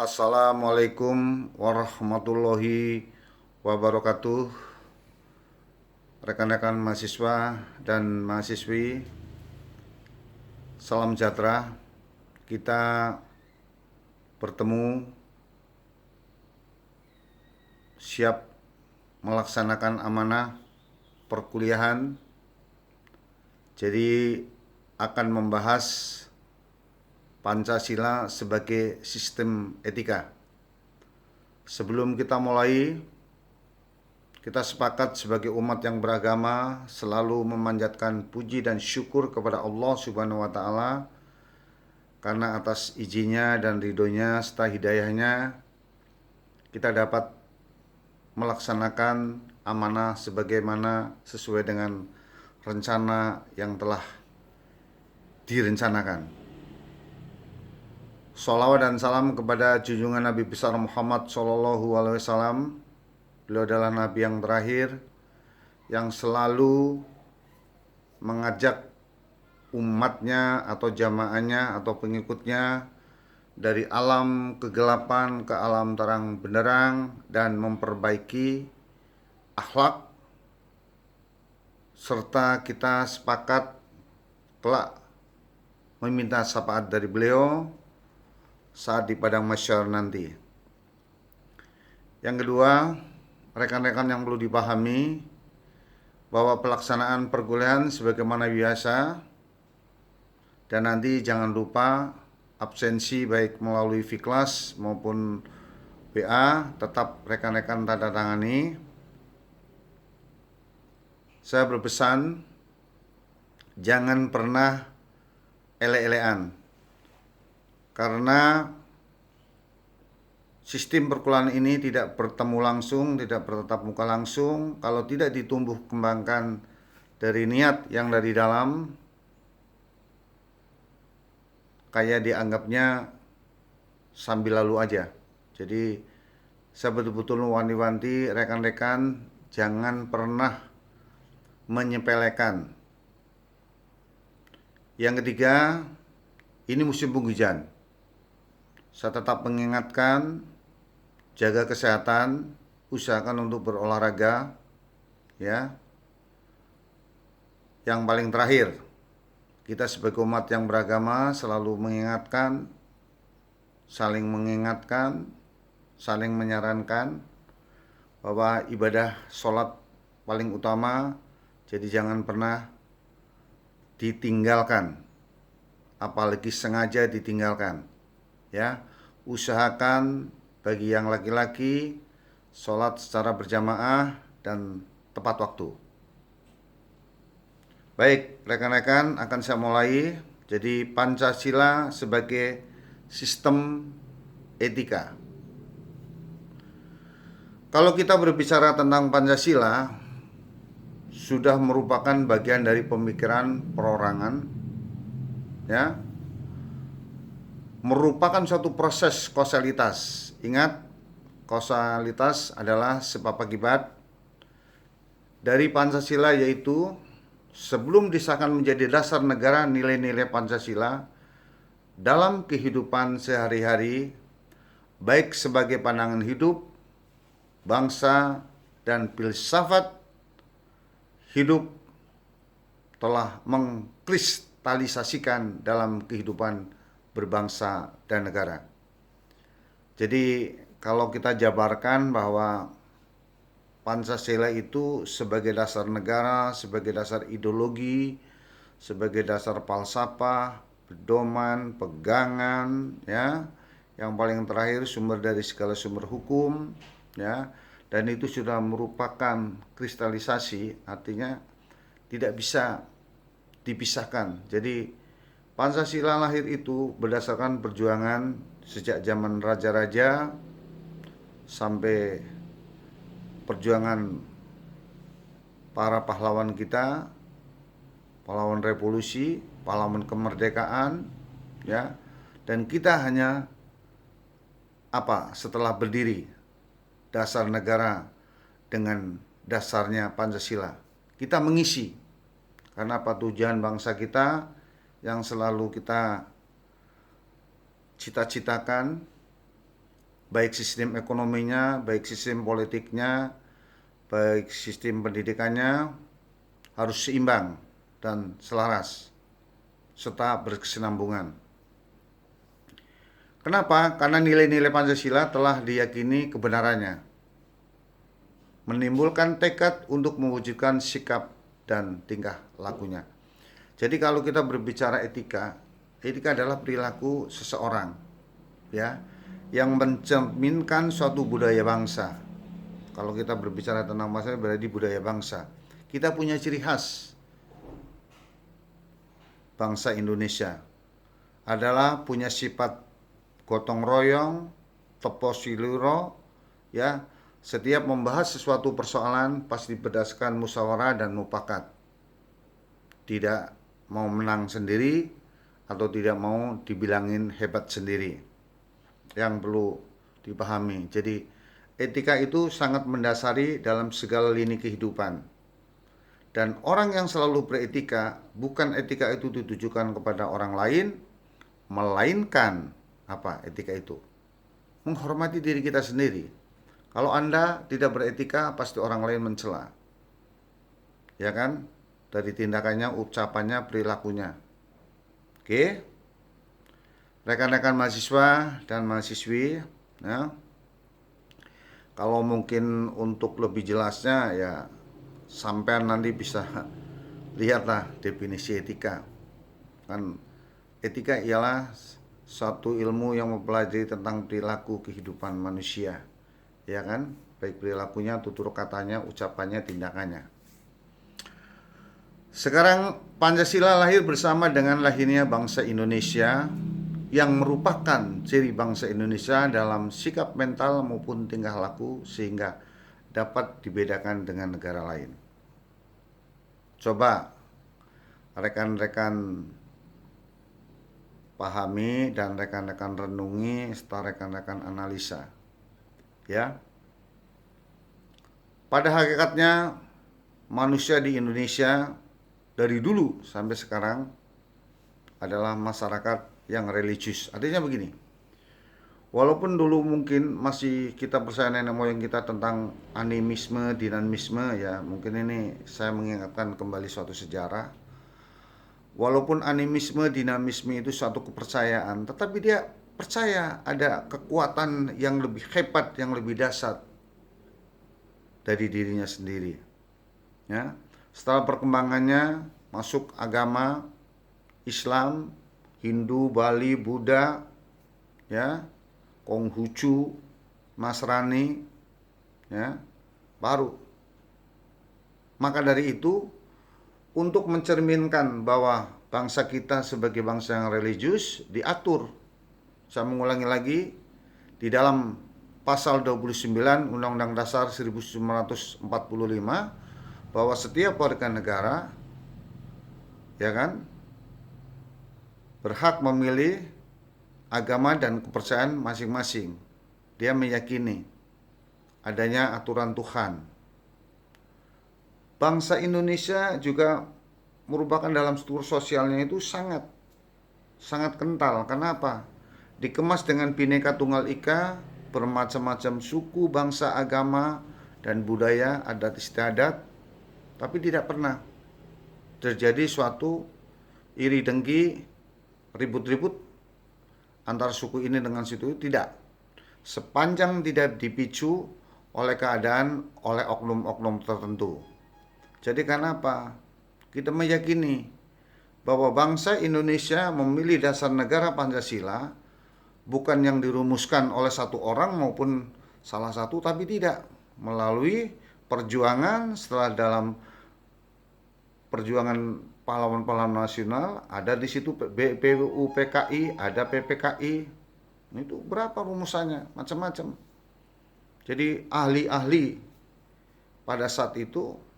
Assalamualaikum warahmatullahi wabarakatuh. Rekan-rekan mahasiswa dan mahasiswi, salam sejahtera. Kita bertemu siap melaksanakan amanah perkuliahan. Jadi akan membahas Pancasila sebagai sistem etika. Sebelum kita mulai, kita sepakat sebagai umat yang beragama selalu memanjatkan puji dan syukur kepada Allah Subhanahu wa Ta'ala, karena atas izinnya dan ridhonya serta hidayahnya kita dapat melaksanakan amanah sebagaimana sesuai dengan rencana yang telah direncanakan. Sholawat dan salam kepada junjungan Nabi besar Muhammad SAW. Beliau adalah Nabi yang terakhir yang selalu mengajak umatnya atau jamaahnya atau pengikutnya dari alam kegelapan ke alam terang benderang dan memperbaiki akhlak, serta kita sepakat kelak meminta syafaat dari beliau saat di padang mahsyar nanti. Yang kedua, rekan-rekan yang perlu dipahami bahwa pelaksanaan perkuliahan sebagaimana biasa, dan nanti jangan lupa absensi baik melalui Fiklas maupun BA tetap rekan-rekan tanda tangani. Saya berpesan jangan pernah ele-elean, karena sistem perkuliahan ini tidak bertemu langsung, tidak bertatap muka langsung. Kalau tidak ditumbuh kembangkan dari niat yang dari dalam, kayak dianggapnya sambil lalu aja. Jadi saya betul-betul wanti-wanti rekan-rekan jangan pernah menyepelekan. Yang ketiga, ini musim penghujan. Saya tetap mengingatkan, jaga kesehatan, usahakan untuk berolahraga, ya. Yang paling terakhir, kita sebagai umat yang beragama selalu mengingatkan, saling menyarankan bahwa ibadah sholat paling utama, jadi jangan pernah ditinggalkan, apalagi sengaja ditinggalkan, ya. Usahakan bagi yang laki-laki sholat secara berjamaah dan tepat waktu. Baik, rekan-rekan, akan saya mulai. Jadi Pancasila sebagai sistem etika. Kalau kita berbicara tentang Pancasila, sudah merupakan bagian dari pemikiran perorangan, ya, merupakan suatu proses kausalitas. Ingat, kausalitas adalah sebab akibat dari Pancasila, yaitu sebelum disahkan menjadi dasar negara, nilai-nilai Pancasila dalam kehidupan sehari-hari, baik sebagai pandangan hidup, bangsa, dan filsafat hidup, telah mengkristalisasikan dalam kehidupan berbangsa dan negara. Jadi kalau kita jabarkan bahwa Pancasila itu sebagai dasar negara, sebagai dasar ideologi, sebagai dasar falsafah, pedoman, pegangan, ya, yang paling terakhir sumber dari segala sumber hukum, ya, dan itu sudah merupakan kristalisasi, artinya tidak bisa dipisahkan. Jadi Pancasila lahir itu berdasarkan perjuangan sejak zaman raja-raja sampai perjuangan para pahlawan kita, pahlawan revolusi, pahlawan kemerdekaan, ya. Dan kita hanya setelah berdiri dasar negara dengan dasarnya Pancasila, kita mengisi, karena tujuan bangsa kita yang selalu kita cita-citakan baik sistem ekonominya, baik sistem politiknya, baik sistem pendidikannya harus seimbang dan selaras serta berkesinambungan. Kenapa? Karena nilai-nilai Pancasila telah diyakini kebenarannya, menimbulkan tekad untuk mewujudkan sikap dan tingkah lakunya. Jadi kalau kita berbicara etika, etika adalah perilaku seseorang, ya, yang mencerminkan suatu budaya bangsa. Kalau kita berbicara tentang bangsa, berarti budaya bangsa. Kita punya ciri khas bangsa Indonesia adalah punya sifat gotong royong, tepo siluro, ya. Setiap membahas sesuatu persoalan pasti berdasarkan musyawarah dan mufakat. Tidak mau menang sendiri atau tidak mau dibilangin hebat sendiri. Yang perlu dipahami. Jadi etika itu sangat mendasari dalam segala lini kehidupan. Dan orang yang selalu beretika, bukan etika itu ditujukan kepada orang lain, melainkan apa etika itu? Menghormati diri kita sendiri. Kalau Anda tidak beretika, pasti orang lain mencela. Ya kan? Dari tindakannya, ucapannya, perilakunya. Oke? Rekan-rekan mahasiswa dan mahasiswi, ya. Kalau mungkin untuk lebih jelasnya ya sampean nanti bisa lihatlah definisi etika. Kan etika ialah satu ilmu yang mempelajari tentang perilaku kehidupan manusia. Ya kan? Baik perilakunya, tutur katanya, ucapannya, tindakannya. Sekarang Pancasila lahir bersama dengan lahirnya bangsa Indonesia yang merupakan ciri bangsa Indonesia dalam sikap mental maupun tingkah laku sehingga dapat dibedakan dengan negara lain. Coba rekan-rekan pahami dan rekan-rekan renungi serta rekan-rekan analisa. Ya. Pada hakikatnya manusia di Indonesia dari dulu sampai sekarang adalah masyarakat yang religius. Artinya begini, walaupun dulu mungkin masih kita percaya nenek moyang kita tentang animisme, dinamisme, ya mungkin ini saya mengingatkan kembali suatu sejarah. Walaupun animisme, dinamisme itu suatu kepercayaan, tetapi dia percaya ada kekuatan yang lebih hebat, yang lebih dahsyat dari dirinya sendiri. Ya, setelah perkembangannya masuk agama Islam, Hindu, Bali, Buddha, ya, Konghucu, Nasrani, ya, baru. Maka dari itu, untuk mencerminkan bahwa bangsa kita sebagai bangsa yang religius diatur. Saya mengulangi lagi, di dalam pasal 29 Undang-Undang Dasar 1945 bahwa setiap warga negara, ya kan, berhak memilih agama dan kepercayaan masing-masing. Dia meyakini adanya aturan Tuhan. Bangsa Indonesia juga merupakan dalam struktur sosialnya itu sangat kental. Kenapa? Dikemas dengan Bhinneka Tunggal Ika, bermacam-macam suku, bangsa, agama, dan budaya, adat istiadat, tapi tidak pernah terjadi suatu iri dengki, ribut-ribut antara suku ini dengan situ, tidak. Sepanjang tidak dipicu oleh keadaan, oleh oknum-oknum tertentu. Jadi kenapa? Kita meyakini bahwa bangsa Indonesia memilih dasar negara Pancasila bukan yang dirumuskan oleh satu orang maupun salah satu, tapi tidak, melalui perjuangan. Setelah dalam perjuangan pahlawan-pahlawan nasional, ada di situ PUPKI, ada PPKI, itu berapa rumusannya, macam-macam. Jadi ahli-ahli pada saat itu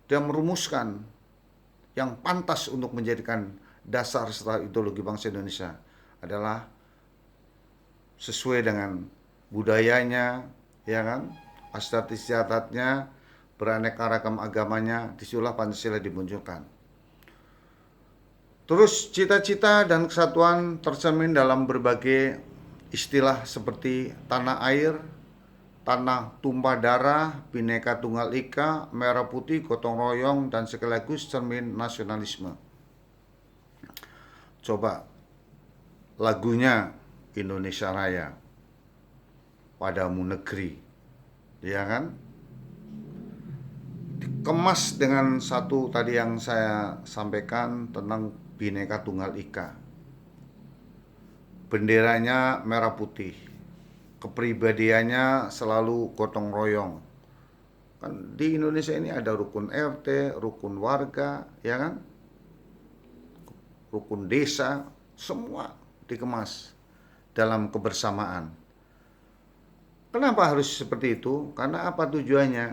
dia merumuskan yang pantas untuk menjadikan dasar setelah ideologi bangsa Indonesia adalah sesuai dengan budayanya, ya kan, adat istiadatnya, beraneka ragam agamanya. Disitulah Pancasila dimunculkan. Terus cita-cita dan kesatuan tercermin dalam berbagai istilah seperti tanah air, tanah tumpah darah, Bhinneka Tunggal Ika, merah putih, gotong royong, dan sekaligus cermin nasionalisme. Coba lagunya Indonesia Raya, Padamu Negeri, ya kan? Dikemas dengan satu tadi yang saya sampaikan tentang Bhinneka Tunggal Ika. Benderanya merah putih, kepribadiannya selalu gotong royong. Kan di Indonesia ini ada rukun RT, rukun warga, ya kan? Rukun desa, semua dikemas dalam kebersamaan. Kenapa harus seperti itu? Karena apa tujuannya?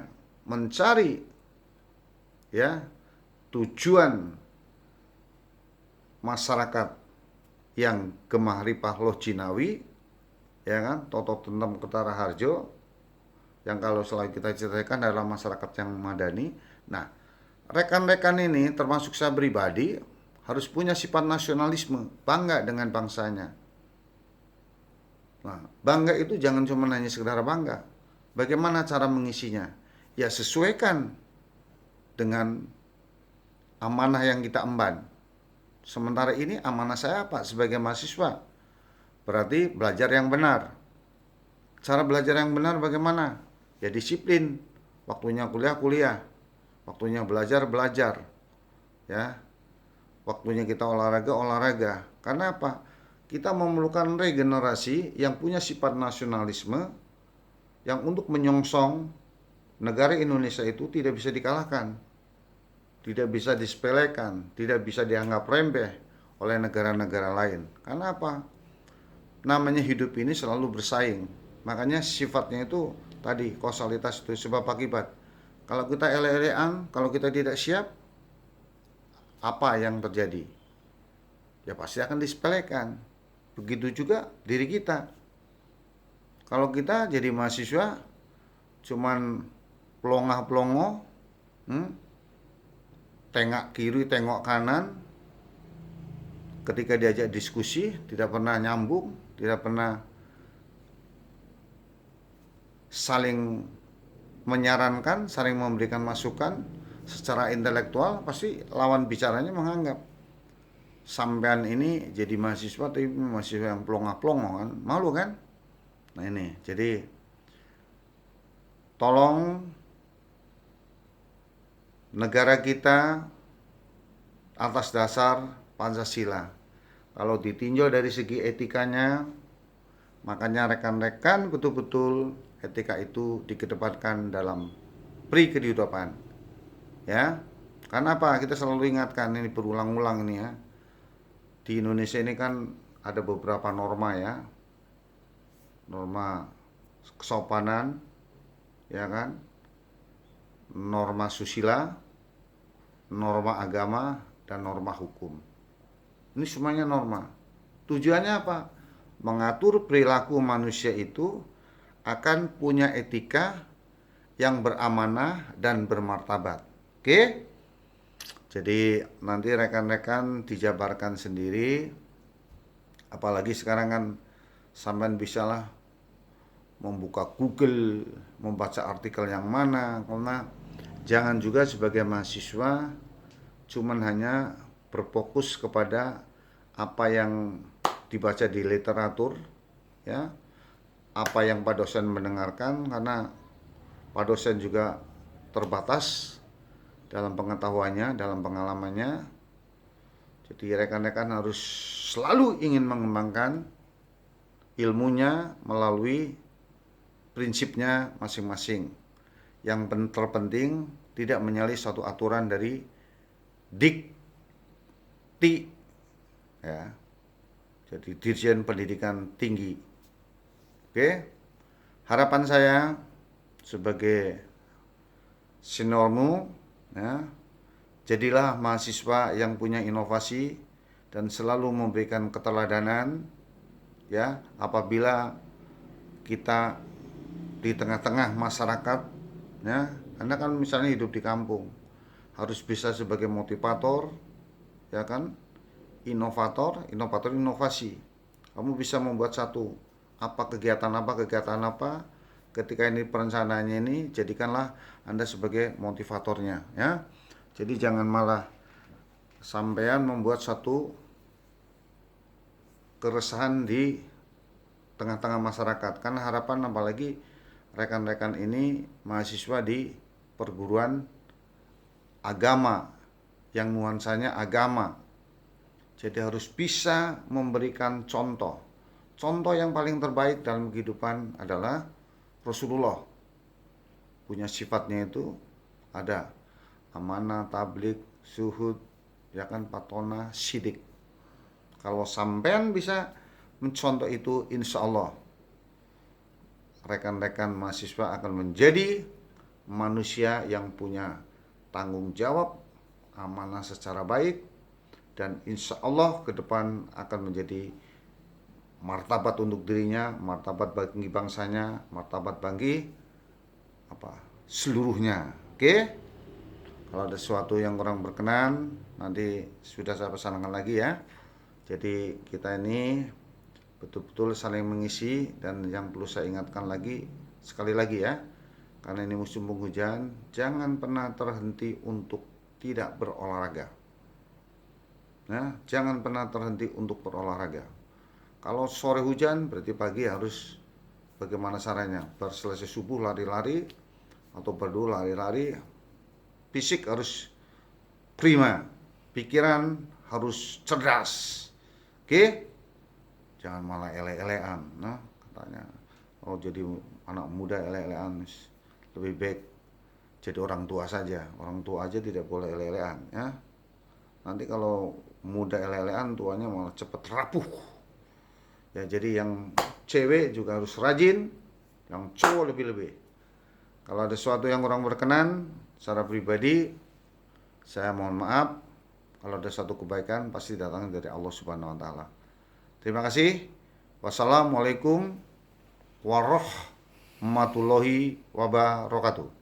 Mencari ya tujuan masyarakat yang gemah ripah loh Jinawi, ya kan, Toto Tentrem Ketara Harjo, yang kalau selalu kita ceritakan adalah masyarakat yang madani. Nah, rekan-rekan ini termasuk saya pribadi harus punya sifat nasionalisme, bangga dengan bangsanya. Nah, bangga itu jangan cuma hanya sekedar bangga. Bagaimana cara mengisinya? Ya sesuaikan dengan amanah yang kita emban. Sementara ini amanah saya apa? Sebagai mahasiswa. Berarti belajar yang benar. Cara belajar yang benar bagaimana? Ya disiplin. Waktunya kuliah. Waktunya belajar. Ya. Waktunya kita olahraga. Karena apa? Kita memerlukan regenerasi yang punya sifat nasionalisme, yang untuk menyongsong negara Indonesia itu tidak bisa dikalahkan, tidak bisa disepelekan, tidak bisa dianggap remeh oleh negara-negara lain. Karena apa? Namanya hidup ini selalu bersaing. Makanya sifatnya itu tadi kausalitas itu sebab akibat. Kalau kita ele-elean, kalau kita tidak siap, apa yang terjadi? Ya pasti akan disepelekan. Begitu juga diri kita. Kalau kita jadi mahasiswa cuman pelongah-pelongo, tengok kiri, tengok kanan, ketika diajak diskusi tidak pernah nyambung, tidak pernah saling menyarankan, saling memberikan masukan secara intelektual, pasti lawan bicaranya menganggap sampean ini jadi mahasiswa tapi mahasiswa yang pelongah-pelongo kan, malu kan? Nah ini, jadi tolong negara kita atas dasar Pancasila. Kalau ditinjau dari segi etikanya, makanya rekan-rekan betul-betul etika itu dikedepankan dalam kehidupan. Ya, karena apa? Kita selalu ingatkan ini berulang-ulang ini ya. Di Indonesia ini kan ada beberapa norma ya, norma kesopanan, ya kan, norma susila, norma agama, dan norma hukum. Ini semuanya norma. Tujuannya apa? Mengatur perilaku manusia itu akan punya etika yang beramanah dan bermartabat. Oke? Jadi nanti rekan-rekan dijabarkan sendiri. Apalagi sekarang kan sampean bisalah membuka Google, membaca artikel yang mana, karena jangan juga sebagai mahasiswa cuman hanya berfokus kepada apa yang dibaca di literatur, ya, apa yang Pak dosen mendengarkan, karena Pak dosen juga terbatas dalam pengetahuannya, dalam pengalamannya. Jadi rekan-rekan harus selalu ingin mengembangkan ilmunya melalui prinsipnya masing-masing. Yang terpenting tidak menyalahi suatu aturan dari dikti, ya. Jadi Dirjen Pendidikan Tinggi. Oke, harapan saya sebagai seniormu, ya, jadilah mahasiswa yang punya inovasi dan selalu memberikan keteladanan, ya, apabila kita di tengah-tengah masyarakat, ya. Anda kan misalnya hidup di kampung, harus bisa sebagai motivator, ya kan, inovator inovasi. Kamu bisa membuat satu kegiatan apa. Ketika ini perencanaannya ini, jadikanlah Anda sebagai motivatornya ya. Jadi jangan malah sampean membuat satu keresahan di tengah-tengah masyarakat. Karena harapan apalagi rekan-rekan ini mahasiswa di perguruan agama yang nuansanya agama. Jadi harus bisa memberikan contoh. Contoh yang paling terbaik dalam kehidupan adalah Rasulullah. Punya sifatnya itu ada amanah, tabligh, zuhud, ya kan, patona, sidik. Kalau sampean bisa mencontoh itu, insya Allah rekan-rekan mahasiswa akan menjadi manusia yang punya tanggung jawab, amanah secara baik, dan insya Allah ke depan akan menjadi martabat untuk dirinya, martabat bagi bangsanya, martabat bagi seluruhnya. Oke? Kalau ada sesuatu yang kurang berkenan, nanti sudah saya pesankan lagi ya. Jadi kita ini betul-betul saling mengisi, dan yang perlu saya ingatkan lagi sekali lagi ya, karena ini musim penghujan, jangan pernah terhenti untuk tidak berolahraga. Nah, jangan pernah terhenti untuk berolahraga. Kalau sore hujan berarti pagi harus bagaimana caranya? Berselesai subuh lari-lari atau berdua lari-lari. Fisik harus prima, pikiran harus cerdas. Oke? Jangan malah ele-elean. Nah, katanya, oh jadi anak muda ele-elean, lebih baik jadi orang tua saja. Orang tua aja tidak boleh ele-elean ya. Nanti kalau muda ele-elean, tuanya malah cepat rapuh. Ya, jadi yang cewek juga harus rajin, yang cowok lebih-lebih. Kalau ada sesuatu yang kurang berkenan secara pribadi, saya mohon maaf. Kalau ada satu kebaikan pasti datangnya dari Allah Subhanahu wa taala. Terima kasih. Wassalamualaikum warahmatullahi wabarakatuh.